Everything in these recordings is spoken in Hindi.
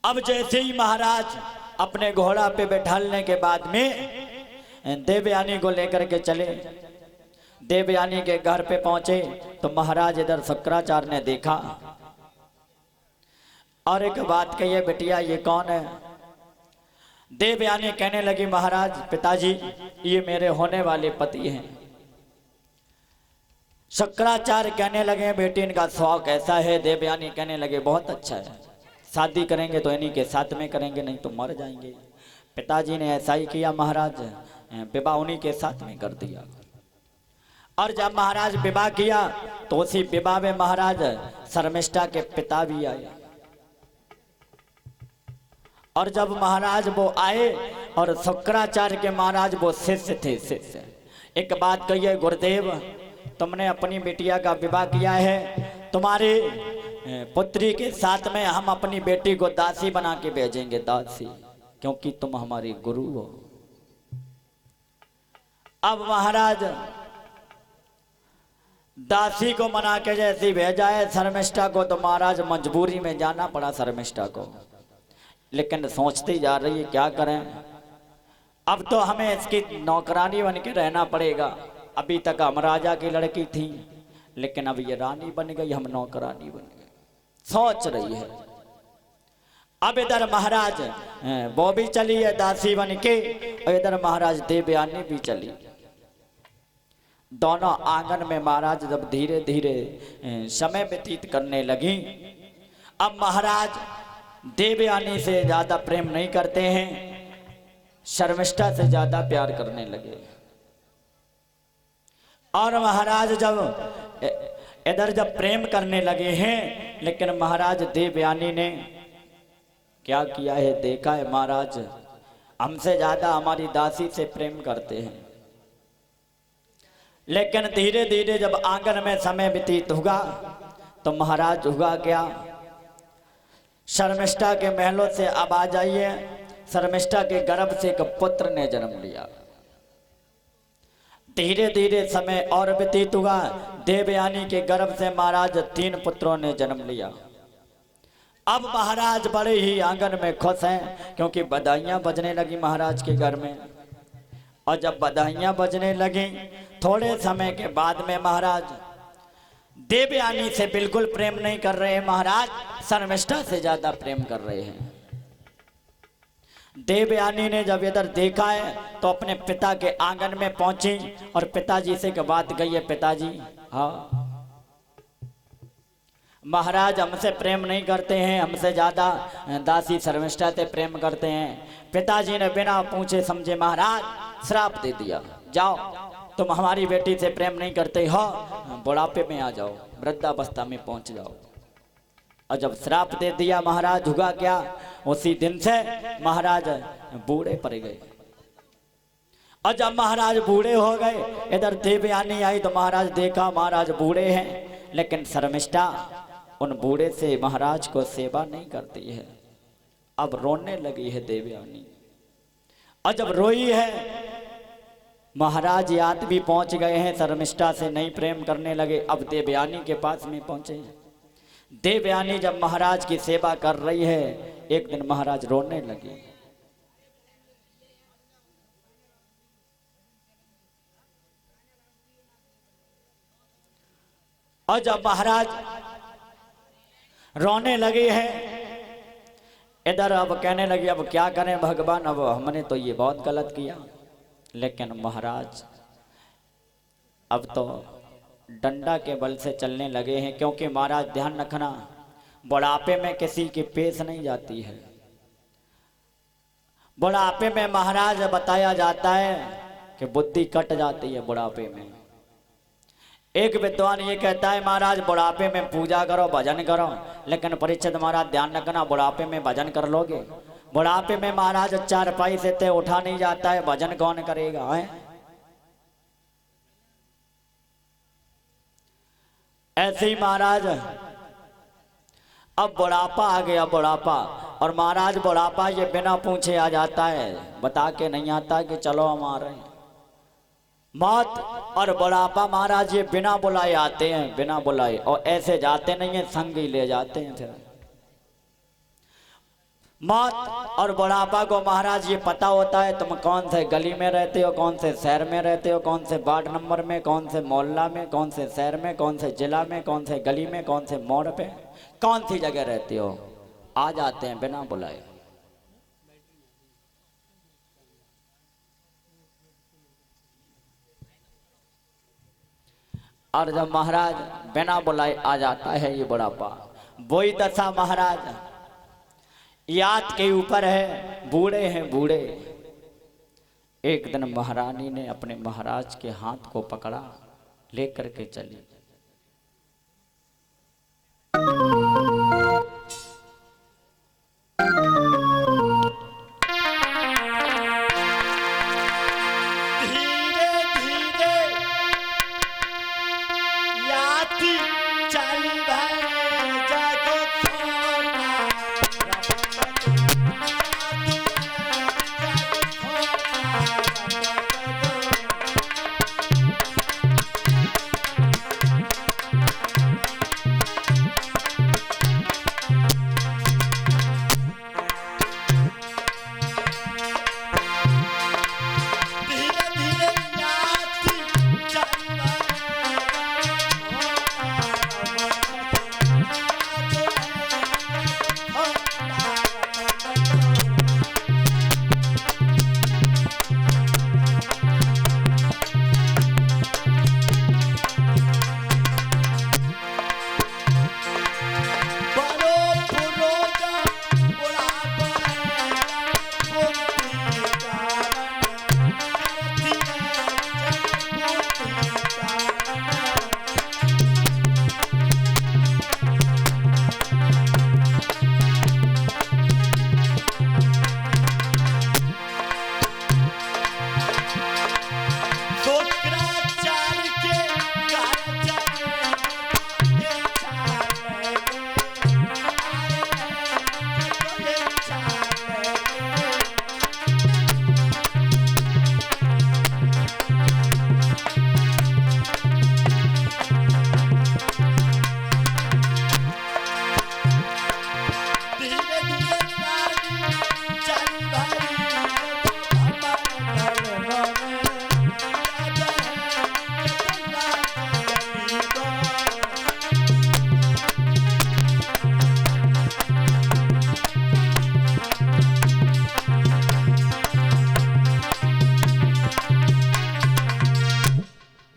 अब जैसे ही महाराज अपने घोड़ा पे बैठालने के बाद में देवयानी को लेकर के चले, देवयानी के घर पे पहुंचे तो महाराज इधर शुक्राचार्य ने देखा और एक बात कही, बिटिया ये कौन है? देवयानी कहने लगी, महाराज पिताजी ये मेरे होने वाले पति हैं। शुक्राचार्य कहने लगे, बेटी इनका शौक ऐसा है। देवयानी कहने लगे, बहुत अच्छा है, शादी करेंगे तो इन्हीं के साथ में करेंगे, नहीं तो मर जाएंगे। पिताजी ने ऐसा ही किया, महाराज विवाह उन्हीं के साथ में कर दिया। और जब महाराज विवाह किया तो उसी विवाह में महाराज शर्मिष्ठा के पिता भी आए। और जब महाराज वो आए और शुक्राचार्य के महाराज वो शिष्य थे, शिष्य एक बात कहिए, गुरुदेव तुमने अपनी बेटिया का विवाह किया है, तुम्हारे पुत्री के साथ में हम अपनी बेटी को दासी बना के भेजेंगे, दासी, क्योंकि तुम हमारे गुरु हो। अब महाराज दासी को मना के जैसे भेजा है शर्मिष्ठा को, तो महाराज मजबूरी में जाना पड़ा शर्मिष्ठा को। लेकिन सोचती जा रही है क्या करें, अब तो हमें इसकी नौकरानी बन के रहना पड़ेगा। अभी तक हम राजा की लड़की थी, लेकिन अब ये रानी बन गई, हम नौकरानी बन गए, सोच रही है। अब इधर महाराज वो भी चली है दासी बन के, और इधर महाराज देवयानी भी चली। दोनों आंगन में महाराज जब धीरे धीरे समय व्यतीत करने लगी, अब महाराज देवयानी से ज्यादा प्रेम नहीं करते हैं, शर्मिष्ठा से ज्यादा प्यार करने लगे। और महाराज जब इधर जब प्रेम करने लगे हैं, लेकिन महाराज देवयानी ने क्या किया है देखा है, महाराज हमसे ज्यादा हमारी दासी से प्रेम करते हैं। लेकिन धीरे धीरे जब आंगन में समय व्यतीत हुआ तो महाराज हुआ क्या, शर्मिष्ठा के महलों से आवाज आई है, शर्मिष्ठा के गर्भ से एक पुत्र ने जन्म लिया। धीरे धीरे समय और व्यतीत हुआ, देवयानी के गर्भ से महाराज 3 पुत्रों ने जन्म लिया। अब महाराज बड़े ही आंगन में खुश हैं, क्योंकि बधाइयां बजने लगी महाराज के घर में। और जब बधाइयां बजने लगी, थोड़े समय के बाद में महाराज देवयानी से बिल्कुल प्रेम नहीं कर रहे हैं, महाराज शर्मिष्ठा से ज्यादा प्रेम कर रहे हैं। देवयानी ने जब इधर देखा है तो अपने पिता के आंगन में पहुंची और पिताजी से बात कही है, पिताजी हाँ महाराज हमसे प्रेम नहीं करते हैं, हमसे ज्यादा दासी शर्मिष्ठा से प्रेम करते हैं। पिताजी ने बिना पूछे समझे महाराज श्राप दे दिया, जाओ तुम हमारी बेटी से प्रेम नहीं करते हो, बुढ़ापे में आ जाओ, वृद्धावस्था में पहुंच जाओ। और जब श्राप दे दिया महाराज, हुआ क्या, उसी दिन से महाराज बूढ़े पड़ गए। और जब महाराज बूढ़े हो गए, इधर देवयानी आई तो महाराज देखा महाराज बूढ़े हैं, लेकिन शर्मिष्ठा उन बूढ़े से महाराज को सेवा नहीं करती है। अब रोने लगी है देवयानी, और जब रोई है महाराज याद भी पहुंच गए हैं, शर्मिष्ठा से नहीं प्रेम करने लगे। अब देवयानी के पास में पहुंचे। देवयानी जब महाराज की सेवा कर रही है, एक दिन महाराज रोने लगे। और जब महाराज रोने लगे हैं, इधर अब कहने लगे अब क्या करें भगवान, अब हमने तो ये बहुत गलत किया। लेकिन महाराज अब तो डंडा के बल से चलने लगे हैं, क्योंकि महाराज ध्यान रखना, बुढ़ापे में किसी की पेश नहीं जाती है। बुढ़ापे में महाराज बताया जाता है कि बुद्धि कट जाती है बुढ़ापे में। एक विद्वान ये कहता है महाराज बुढ़ापे में पूजा करो, भजन करो, लेकिन परीक्षित महाराज ध्यान रखना, बुढ़ापे में भजन कर लोगे, बुढ़ापे में महाराज चारपाई से ते उठा नहीं जाता है, भजन कौन करेगा है? ऐसे ही महाराज अब बुढ़ापा आ गया, बुढ़ापा, और महाराज बुढ़ापा ये बिना पूछे आ जाता है, बता के नहीं आता कि चलो हम आ रहे हैं। मौत और बुढ़ापा महाराज ये बिना बुलाए आते हैं, बिना बुलाए, और ऐसे जाते नहीं है, संग ही ले जाते हैं। फिर मौत और बुढ़ापा को महाराज ये पता होता है तुम कौन से गली में रहते हो, कौन से शहर में रहते हो, कौन से वार्ड नंबर में, कौन से मोहल्ला में, कौन से शहर में, कौन से जिला में, कौन से गली में, कौन से मोड़ पे, कौन सी जगह रहते हो। आ जाते हैं बिना बुलाए। और जब महाराज बिना बुलाए आ जाता है ये बुढ़ापा, वही दशा महाराज याद के ऊपर है। बूढ़े हैं बूढ़े। एक दिन महारानी ने अपने महाराज के हाथ को पकड़ा, लेकर के चली।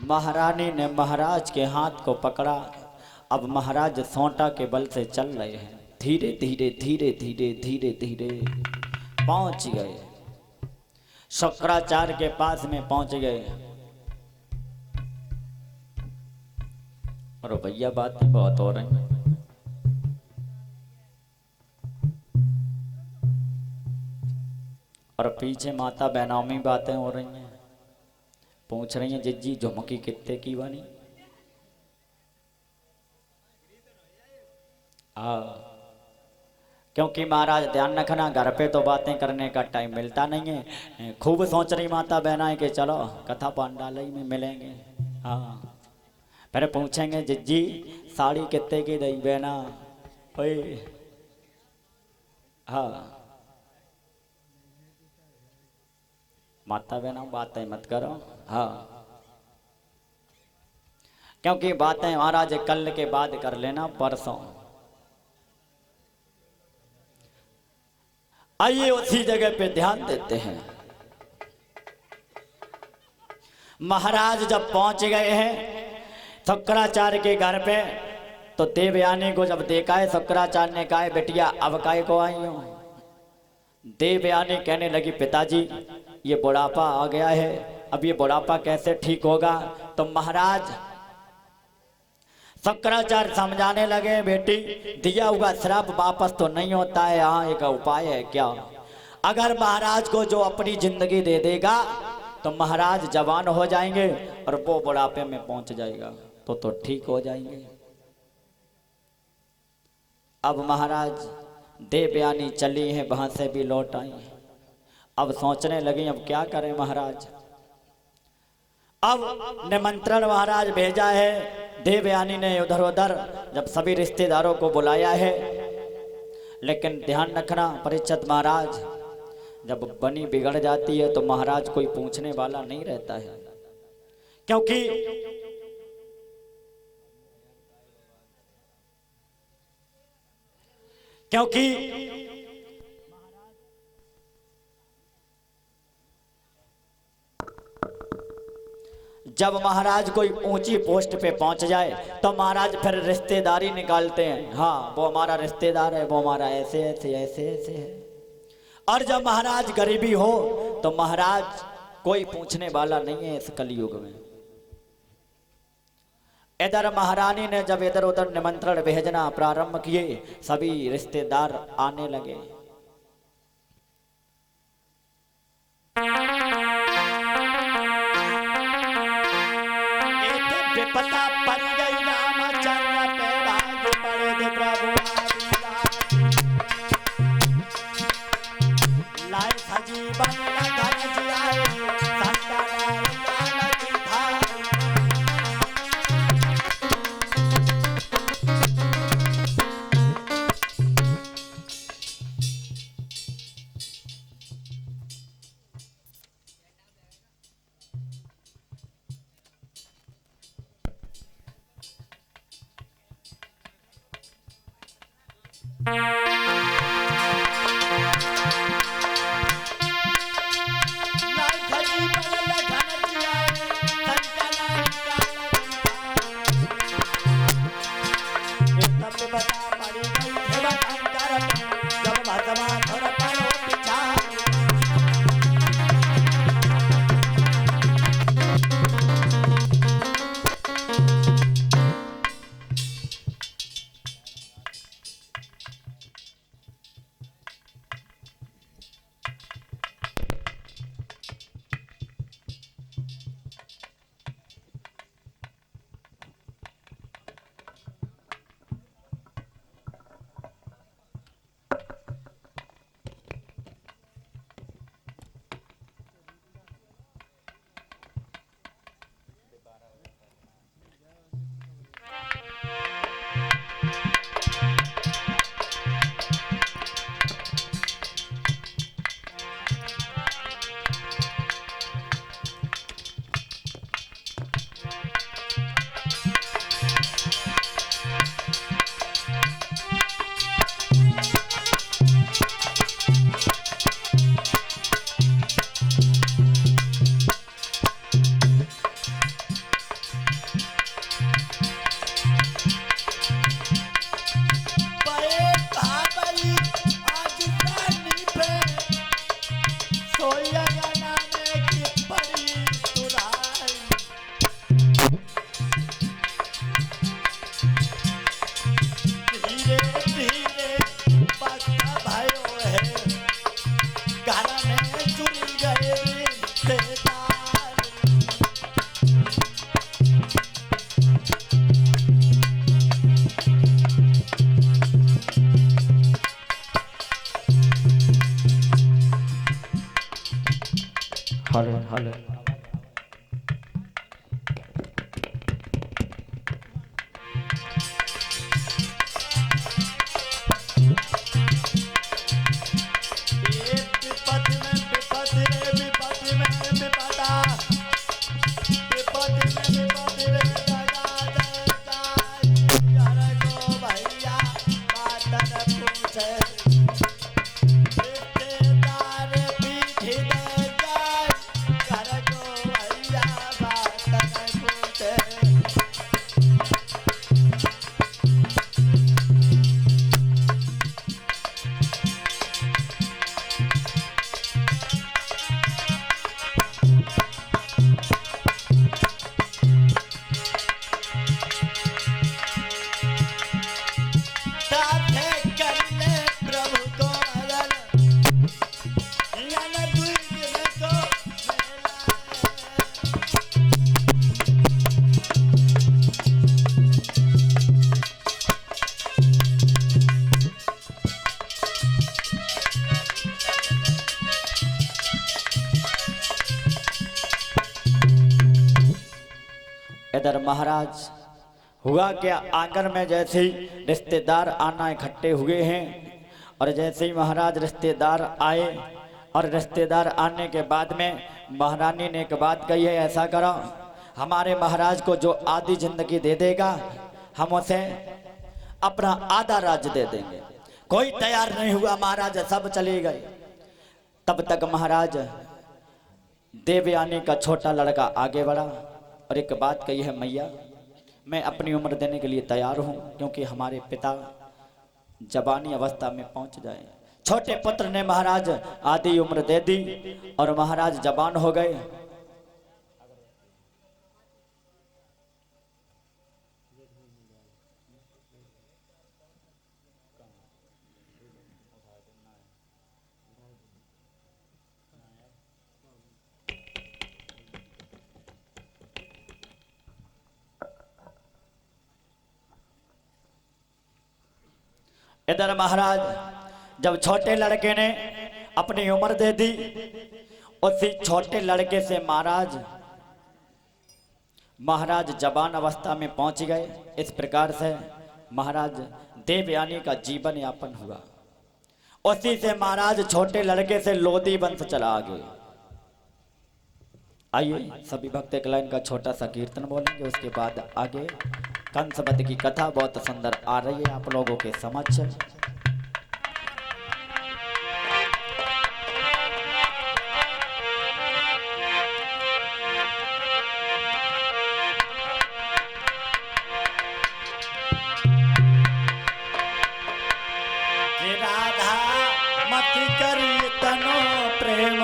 महारानी ने महाराज के हाथ को पकड़ा। अब महाराज सोंटा के बल से चल रहे हैं। धीरे धीरे धीरे धीरे धीरे धीरे पहुंच गए, शुक्राचार्य के पास में पहुंच गए। और भैया बातें बहुत हो रही हैं। और पीछे माता बहनोमी बातें हो रही हैं। पूछ रही हैं जिज्जी झुमकी कितने की बनी। क्योंकि महाराज ध्यान रखना, घर पे तो बातें करने का टाइम मिलता नहीं है। खूब सोच रही माता बहना कि चलो कथा पांडाली में मिलेंगे। हाँ, फिर पूछेंगे जिज्जी साड़ी कितने की दई बहना। हाँ, माता बहना बातें मत करो। हाँ, क्योंकि बातें महाराज कल के बाद कर लेना, परसों। आइए उसी जगह पे ध्यान देते हैं। महाराज जब पहुंच गए हैं शुक्राचार्य के घर पे, तो देवयानी को जब देखा है, शुक्राचार्य ने कहा बेटिया अब काय को आई हो। देवयानी कहने लगी पिताजी ये बुढ़ापा आ गया है, अब ये बुढ़ापा कैसे ठीक होगा। तो महाराज शुक्राचार्य समझाने लगे बेटी दिया हुआ श्राप वापस तो नहीं होता है, यहाँ एक उपाय है क्या। अगर महाराज को जो अपनी जिंदगी दे देगा तो महाराज जवान हो जाएंगे और वो बुढ़ापे में पहुंच जाएगा तो ठीक हो जाएंगे। अब महाराज देवयानी चली हैं, वहां से भी लौट आई। अब सोचने लगी अब क्या करें महाराज। अब निमंत्रण महाराज भेजा है। देवयानी ने उधर उधर जब सभी रिश्तेदारों को बुलाया है, लेकिन ध्यान रखना परीक्षित महाराज, जब बनी बिगड़ जाती है तो महाराज कोई पूछने वाला नहीं रहता है, क्योंकि जब महाराज कोई ऊंची पोस्ट पे पहुंच जाए तो महाराज फिर रिश्तेदारी निकालते हैं। हाँ, वो हमारा रिश्तेदार है, वो हमारा ऐसे ऐसे ऐसे ऐसे है। और जब महाराज गरीबी हो तो महाराज कोई पूछने वाला नहीं है इस कलयुग में। इधर महारानी ने जब इधर उधर निमंत्रण भेजना प्रारंभ किए, सभी रिश्तेदार आने लगे। विपता पड़ गई रामचंद्र पे, भाग पड़े थे प्रभु लाए सजीवन घर जियाए, हल इधर महाराज हुआ क्या, आंगन में जैसे ही रिश्तेदार आना इकट्ठे हुए हैं और जैसे ही महाराज रिश्तेदार आए और रिश्तेदार आने के बाद में महारानी ने एक बात कही है, ऐसा करो हमारे महाराज को जो आधी जिंदगी दे देगा हम उसे अपना आधा राज्य दे देंगे। कोई तैयार नहीं हुआ, महाराज सब चले गए। तब तक महाराज देवयानी का छोटा लड़का आगे बढ़ा और एक बात कही है, मैया मैं अपनी उम्र देने के लिए तैयार हूं, क्योंकि हमारे पिता जवानी अवस्था में पहुंच जाए। छोटे पुत्र ने महाराज आधी उम्र दे दी और महाराज जवान हो गए। इधर महाराज जब छोटे लड़के ने अपनी उम्र दे दी, उसी छोटे लड़के से महाराज जवान अवस्था में पहुंच गए। इस प्रकार से महाराज देवयानी का जीवन यापन हुआ। उसी से महाराज छोटे लड़के से लोधी वंश चला आगे। आइए सभी भक्त एक लाइन का छोटा सा कीर्तन बोलेंगे, उसके बाद आगे कंसवध की कथा बहुत सुंदर आ रही है आप लोगों के समक्ष। राधा मत करी तनो प्रेम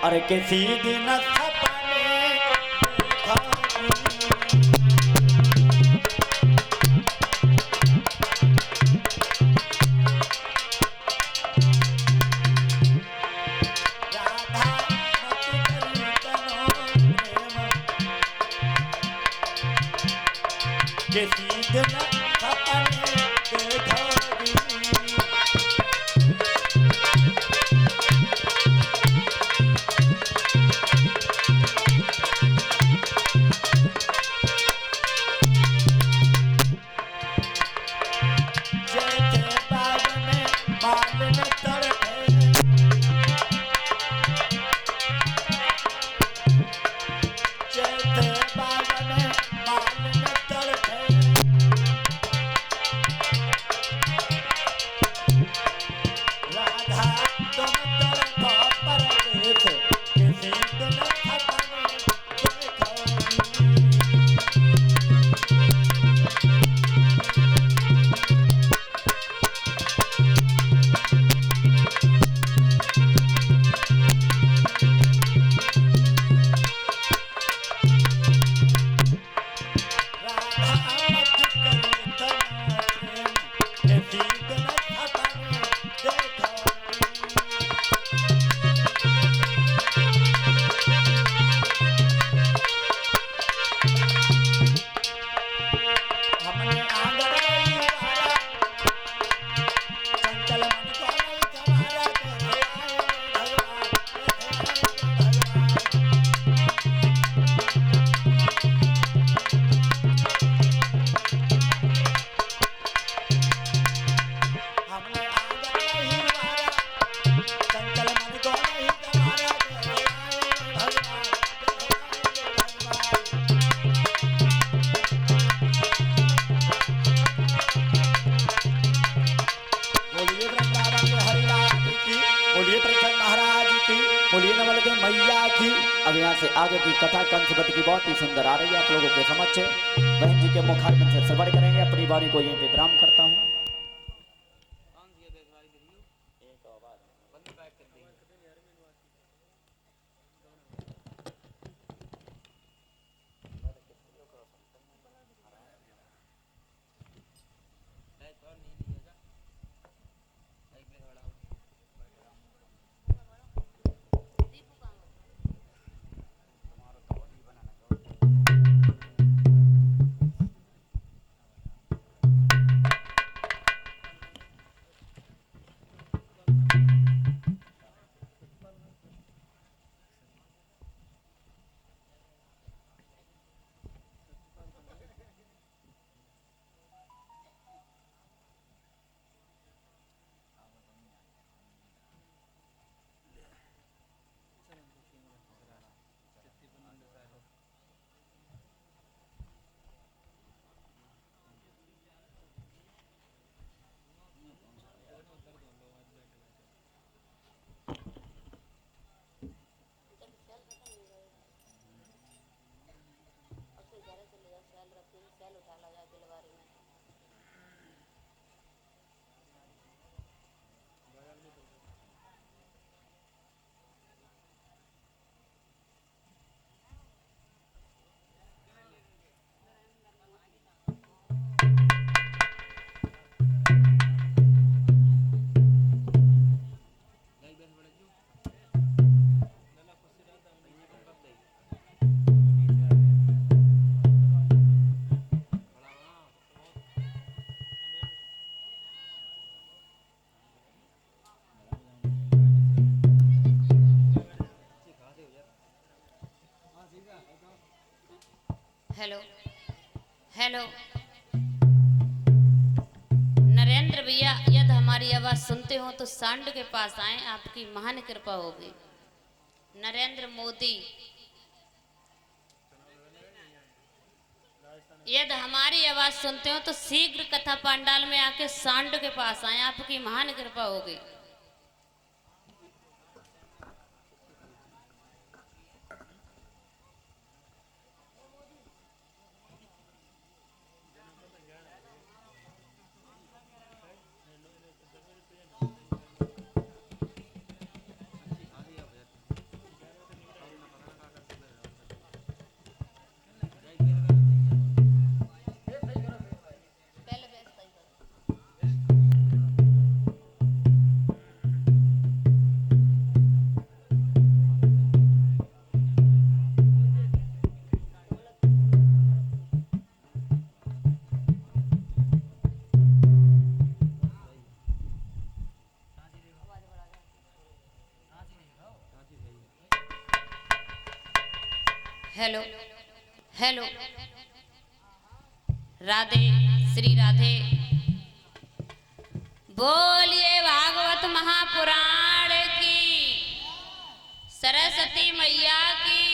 और किसी दिन सपने अब यहाँ से आगे की कथा कंसवध की बहुत ही सुंदर आ रही है आप लोगों के समक्ष। बहन जी के मुखारबिंद से श्रवण करेंगे। अपनी बारी को यहीं पे विराम करता हूँ। हेलो हेलो नरेंद्र भैया, यदि हमारी आवाज सुनते हो तो सांड के पास आए, आपकी महान कृपा होगी। नरेंद्र मोदी, यदि हमारी आवाज सुनते हो तो शीघ्र कथा पंडाल में आके सांड के पास आए, आपकी महान कृपा होगी। हेलो हेलो राधे श्री राधे, बोलिए भागवत महापुराण की, सरस्वती मैया की।